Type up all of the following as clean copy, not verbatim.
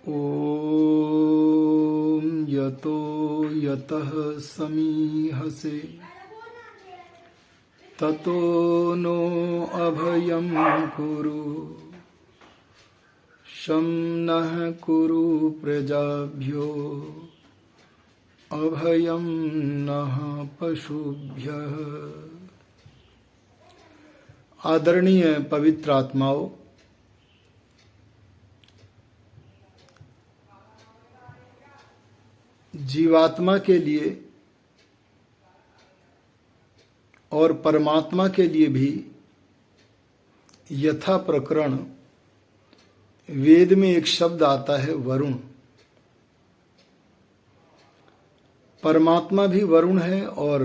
ॐ यतो यतः समीहसे ततो नो अभयं कुरु शं नः कुरु प्रजाभ्यो अभयं नः पशुभ्यः। आदरणीय पवित्र आत्माओं, जीवात्मा के लिए और परमात्मा के लिए भी यथा प्रकरण वेद में एक शब्द आता है वरुण। परमात्मा भी वरुण है और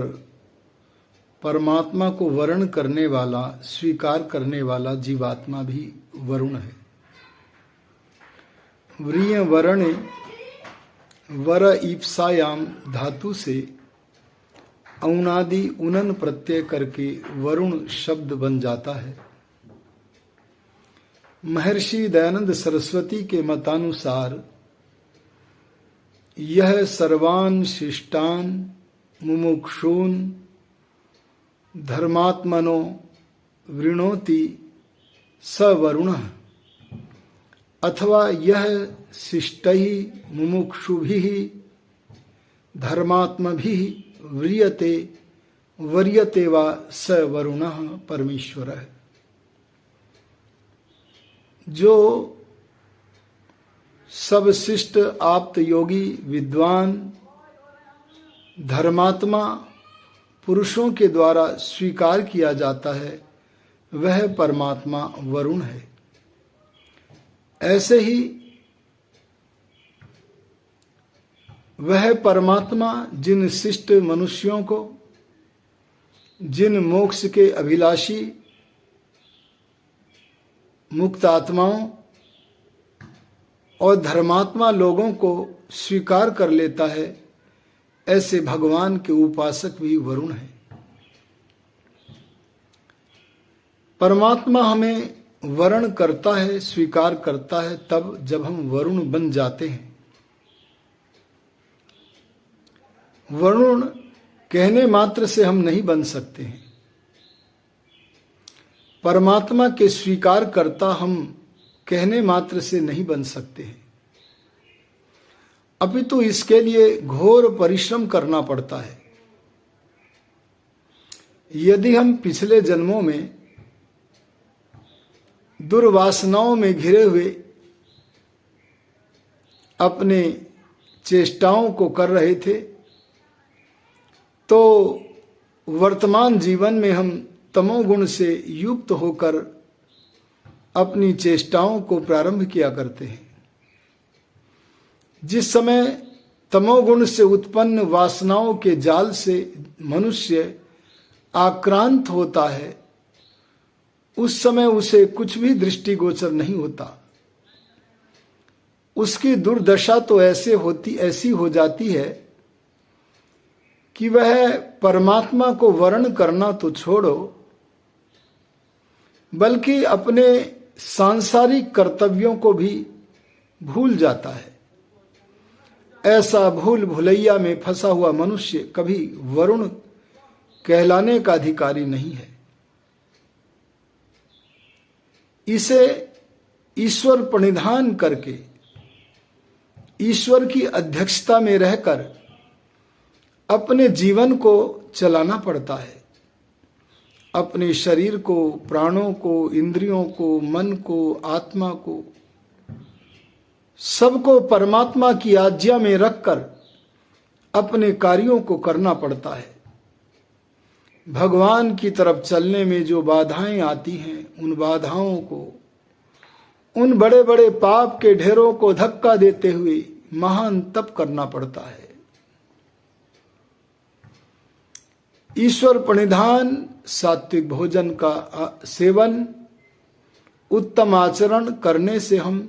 परमात्मा को वर्ण करने वाला, स्वीकार करने वाला जीवात्मा भी वरुण है। व्रिय वरणे वर ईप्सायाम धातु से औनादि उनन प्रत्यय करके वरुण शब्द बन जाता है। महर्षि दयानंद सरस्वती के मतानुसार यह सर्वान शिष्टान मुमुक्षून धर्मात्मनो वृणोति स वरुणः, अथवा यह शिष्टैः मुमुक्षुभिः धर्मात्मभिः व्रियते वर्यते वा स वरुणः परमेश्वरः। जो सब शिष्ट आप्त योगी विद्वान धर्मात्मा पुरुषों के द्वारा स्वीकार किया जाता है वह परमात्मा वरुण है। ऐसे ही वह परमात्मा जिन शिष्ट मनुष्यों को, जिन मोक्ष के अभिलाषी मुक्त आत्माओं और धर्मात्मा लोगों को स्वीकार कर लेता है, ऐसे भगवान के उपासक भी वरुण हैं। परमात्मा हमें वर्ण करता है, स्वीकार करता है तब जब हम वरुण बन जाते हैं। वरुण कहने मात्र से हम नहीं बन सकते हैं। परमात्मा के स्वीकार करता हम कहने मात्र से नहीं बन सकते हैं, अपितु इसके लिए घोर परिश्रम करना पड़ता है। यदि हम पिछले जन्मों में दुर्वासनाओं में घिरे हुए अपने चेष्टाओं को कर रहे थे, तो वर्तमान जीवन में हम तमोगुण से युक्त होकर अपनी चेष्टाओं को प्रारंभ किया करते हैं। जिस समय तमोगुण से उत्पन्न वासनाओं के जाल से मनुष्य आक्रांत होता है, उस समय उसे कुछ भी दृष्टिगोचर नहीं होता। उसकी दुर्दशा तो ऐसी हो जाती है कि वह परमात्मा को वर्ण करना तो छोड़ो, बल्कि अपने सांसारिक कर्तव्यों को भी भूल जाता है। ऐसा भूल भुलैया में फंसा हुआ मनुष्य कभी वरुण कहलाने का अधिकारी नहीं है। इसे ईश्वर प्रणिधान करके, ईश्वर की अध्यक्षता में रहकर अपने जीवन को चलाना पड़ता है। अपने शरीर को, प्राणों को, इंद्रियों को, मन को, आत्मा को, सबको परमात्मा की आज्ञा में रखकर अपने कार्यों को करना पड़ता है। भगवान की तरफ चलने में जो बाधाएं आती हैं, उन बाधाओं को, उन बड़े बड़े पाप के ढेरों को धक्का देते हुए महान तप करना पड़ता है। ईश्वर प्रणिधान, सात्विक भोजन का सेवन, उत्तम आचरण करने से हम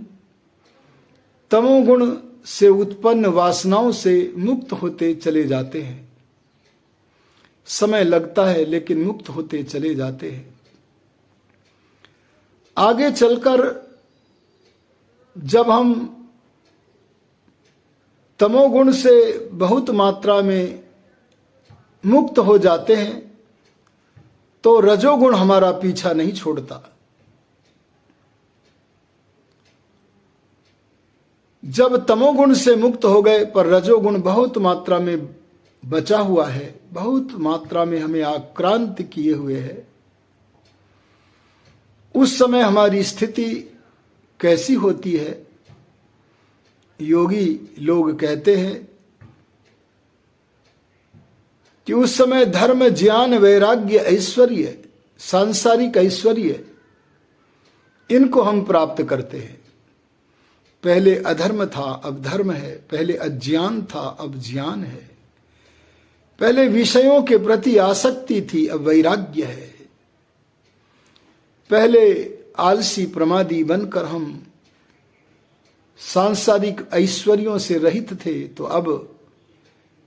तमोगुण से उत्पन्न वासनाओं से मुक्त होते चले जाते हैं। समय लगता है लेकिन मुक्त होते चले जाते हैं। आगे चलकर जब हम तमोगुण से बहुत मात्रा में मुक्त हो जाते हैं तो रजोगुण हमारा पीछा नहीं छोड़ता। जब तमोगुण से मुक्त हो गए पर रजोगुण बहुत मात्रा में बचा हुआ है, बहुत मात्रा में हमें आक्रांत किए हुए है, उस समय हमारी स्थिति कैसी होती है? योगी लोग कहते हैं कि उस समय धर्म, ज्ञान, वैराग्य, ऐश्वर्य, सांसारिक ऐश्वर्य, इनको हम प्राप्त करते हैं। पहले अधर्म था अब धर्म है, पहले अज्ञान था अब ज्ञान है, पहले विषयों के प्रति आसक्ति थी अब वैराग्य है, पहले आलसी प्रमादी बनकर हम सांसारिक ऐश्वर्यों से रहित थे तो अब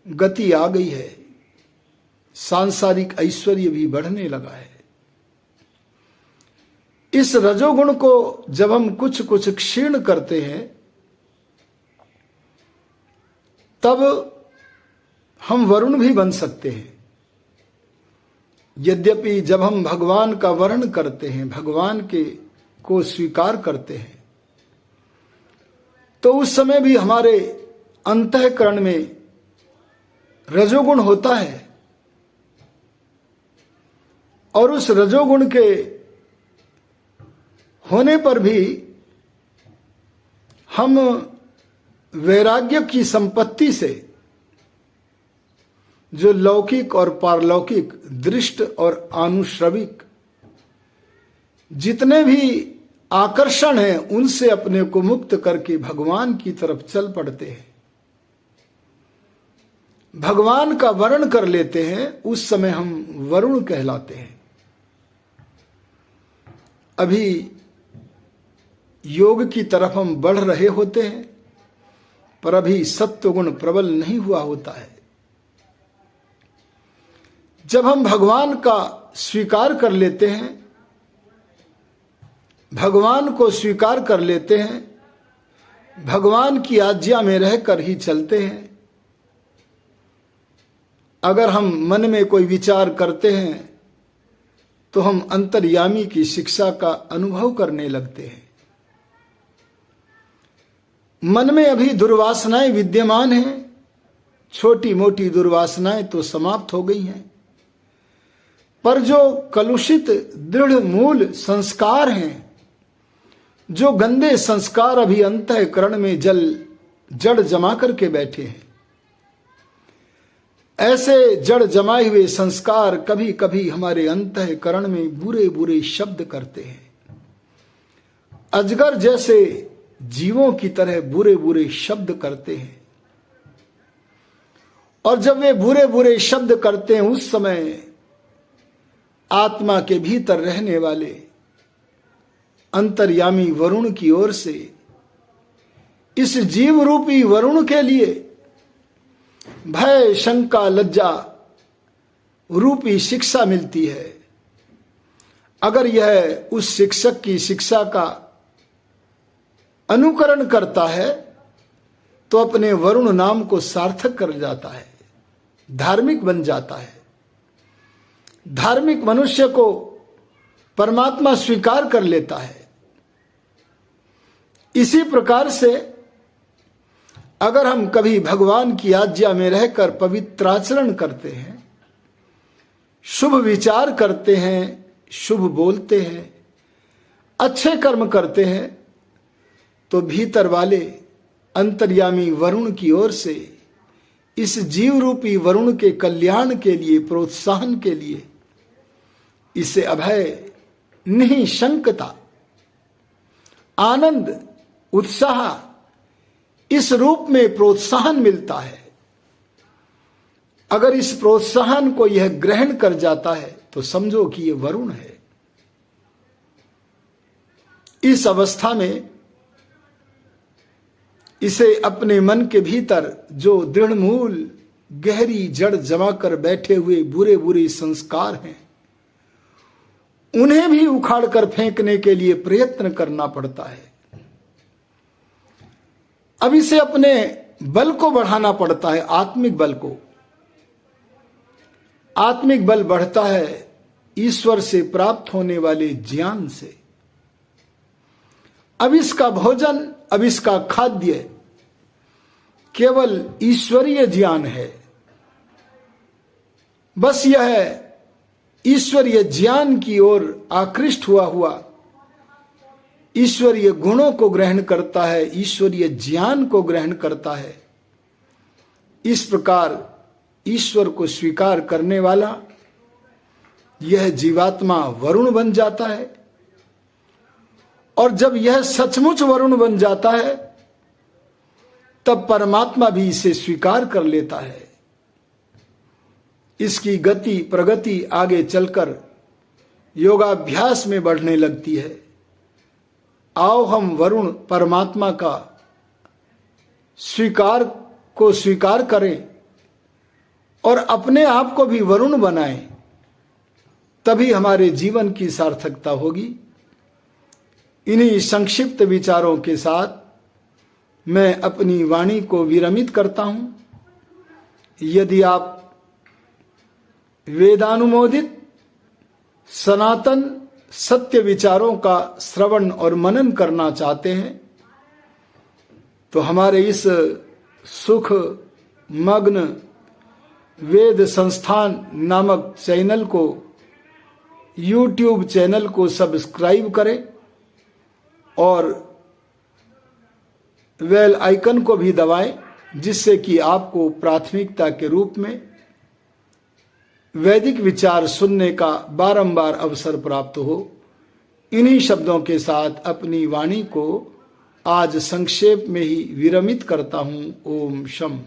गति आ गई है, सांसारिक ऐश्वर्य भी बढ़ने लगा है। इस रजोगुण को जब हम कुछ कुछ क्षीण करते हैं तब हम वरुण भी बन सकते हैं। यद्यपि जब हम भगवान का वर्ण करते हैं, भगवान के को स्वीकार करते हैं, तो उस समय भी हमारे अंतःकरण में रजोगुण होता है और उस रजोगुण के होने पर भी हम वैराग्य की संपत्ति से जो लौकिक और पारलौकिक, दृष्ट और आनुश्रविक जितने भी आकर्षण हैं उनसे अपने को मुक्त करके भगवान की तरफ चल पड़ते हैं, भगवान का वर्ण कर लेते हैं। उस समय हम वरुण कहलाते हैं। अभी योग की तरफ हम बढ़ रहे होते हैं पर अभी सत्वगुण प्रबल नहीं हुआ होता है। जब हम भगवान का स्वीकार कर लेते हैं, भगवान को स्वीकार कर लेते हैं, भगवान की आज्ञा में रहकर ही चलते हैं। अगर हम मन में कोई विचार करते हैं तो हम अंतर्यामी की शिक्षा का अनुभव करने लगते हैं। मन में अभी दुर्वासनाएं विद्यमान हैं, छोटी मोटी दुर्वासनाएं तो समाप्त हो गई हैं, पर जो कलुषित दृढ़ मूल संस्कार हैं, जो गंदे संस्कार अभी अंतःकरण में जड़ जमा करके बैठे हैं, ऐसे जड़ जमाए हुए संस्कार कभी कभी हमारे अंतःकरण में बुरे बुरे शब्द करते हैं। अजगर जैसे जीवों की तरह बुरे बुरे शब्द करते हैं और जब वे बुरे बुरे शब्द करते हैं उस समय आत्मा के भीतर रहने वाले अंतर्यामी वरुण की ओर से इस जीव रूपी वरुण के लिए भय, शंका, लज्जा रूपी शिक्षा मिलती है। अगर यह उस शिक्षक की शिक्षा का अनुकरण करता है तो अपने वरुण नाम को सार्थक कर जाता है, धार्मिक बन जाता है। धार्मिक मनुष्य को परमात्मा स्वीकार कर लेता है। इसी प्रकार से अगर हम कभी भगवान की आज्ञा में रहकर पवित्राचरण करते हैं, शुभ विचार करते हैं, शुभ बोलते हैं, अच्छे कर्म करते हैं, तो भीतर वाले अंतर्यामी वरुण की ओर से इस जीव रूपी वरुण के कल्याण के लिए, प्रोत्साहन के लिए इसे अभय, निःशंकता, आनंद, उत्साह इस रूप में प्रोत्साहन मिलता है। अगर इस प्रोत्साहन को यह ग्रहण कर जाता है तो समझो कि यह वरुण है। इस अवस्था में इसे अपने मन के भीतर जो दृढ़ मूल गहरी जड़ जमा कर बैठे हुए बुरे बुरे संस्कार हैं उन्हें भी उखाड़ कर फेंकने के लिए प्रयत्न करना पड़ता है। अब इसे अपने बल को बढ़ाना पड़ता है, आत्मिक बल को। आत्मिक बल बढ़ता है ईश्वर से प्राप्त होने वाले ज्ञान से। अब इसका भोजन, अब इसका खाद्य केवल ईश्वरीय ज्ञान है। बस यह ईश्वरीय ज्ञान की ओर आकृष्ट हुआ ईश्वरीय गुणों को ग्रहण करता है, ईश्वरीय ज्ञान को ग्रहण करता है। इस प्रकार ईश्वर को स्वीकार करने वाला यह जीवात्मा वरुण बन जाता है। और जब यह सचमुच वरुण बन जाता है तब परमात्मा भी इसे स्वीकार कर लेता है। इसकी गति प्रगति आगे चलकर योगाभ्यास में बढ़ने लगती है। आओ हम वरुण परमात्मा का स्वीकार करें और अपने आप को भी वरुण बनाएं, तभी हमारे जीवन की सार्थकता होगी। इन्हीं संक्षिप्त विचारों के साथ मैं अपनी वाणी को विरमित करता हूं। यदि आप वेदानुमोदित सनातन सत्य विचारों का श्रवण और मनन करना चाहते हैं तो हमारे इस सुख मग्न वेद संस्थान नामक चैनल को, YouTube चैनल को सब्सक्राइब करें और बेल आइकन को भी दबाएं, जिससे कि आपको प्राथमिकता के रूप में वैदिक विचार सुनने का बारंबार अवसर प्राप्त हो। इन्हीं शब्दों के साथ अपनी वाणी को आज संक्षेप में ही विरमित करता हूं। ओम शम।